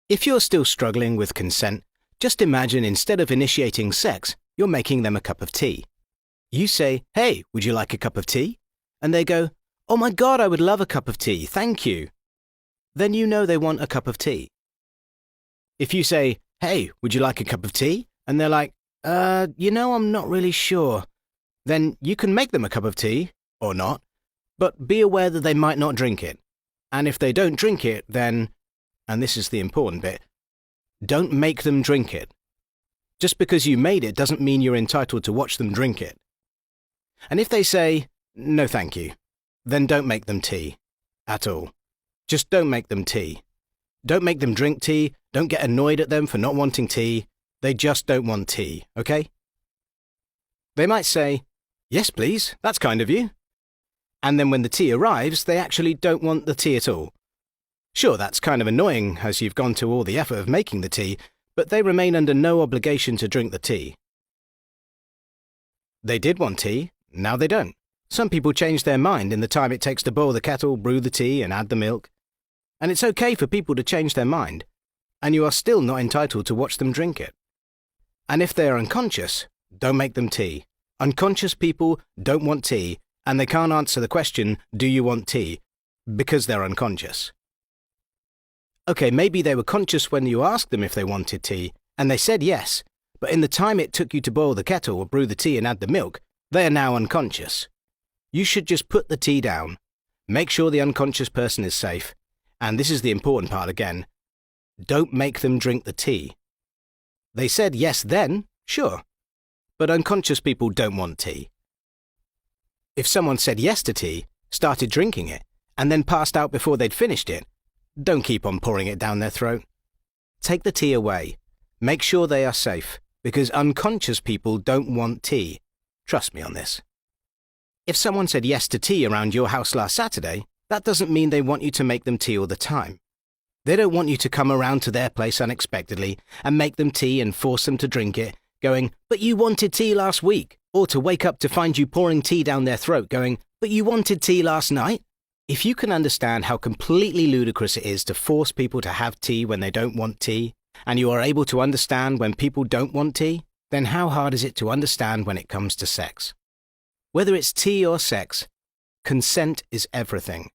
If you're still struggling with consent, just imagine instead of initiating sex, you're making them a cup of tea. You say, "Hey, would you like a cup of tea?" And they go, "Oh my God, I would love a cup of tea, thank you." Then you know they want a cup of tea. If you say, "Hey, would you like a cup of tea?" And they're like, I'm not really sure. Then you can make them a cup of tea, or not, but be aware that they might not drink it. And if they don't drink it, then, and this is the important bit, don't make them drink it. Just because you made it doesn't mean you're entitled to watch them drink it. And if they say, "No thank you," then don't make them tea. At all. Just don't make them tea. Don't make them drink tea, don't get annoyed at them for not wanting tea. They just don't want tea, okay? They might say, "Yes please, that's kind of you." And then when the tea arrives, they actually don't want the tea at all. Sure, that's kind of annoying as you've gone to all the effort of making the tea, but they remain under no obligation to drink the tea. They did want tea, now they don't. Some people change their mind in the time it takes to boil the kettle, brew the tea, and add the milk. And it's okay for people to change their mind, and you are still not entitled to watch them drink it. And if they are unconscious, don't make them tea. Unconscious people don't want tea, and they can't answer the question, "Do you want tea?" because they're unconscious. Okay, maybe they were conscious when you asked them if they wanted tea, and they said yes, but in the time it took you to boil the kettle or brew the tea and add the milk, they are now unconscious. You should just put the tea down, make sure the unconscious person is safe, and this is the important part again, don't make them drink the tea. They said yes then, sure, but unconscious people don't want tea. If someone said yes to tea, started drinking it, and then passed out before they'd finished it, don't keep on pouring it down their throat. Take the tea away. Make sure they are safe, because unconscious people don't want tea. Trust me on this. If someone said yes to tea around your house last Saturday, that doesn't mean they want you to make them tea all the time. They don't want you to come around to their place unexpectedly and make them tea and force them to drink it, going, "But you wanted tea last week," or to wake up to find you pouring tea down their throat going, "But you wanted tea last night." If you can understand how completely ludicrous it is to force people to have tea when they don't want tea, and you are able to understand when people don't want tea, then how hard is it to understand when it comes to sex? Whether it's tea or sex, consent is everything.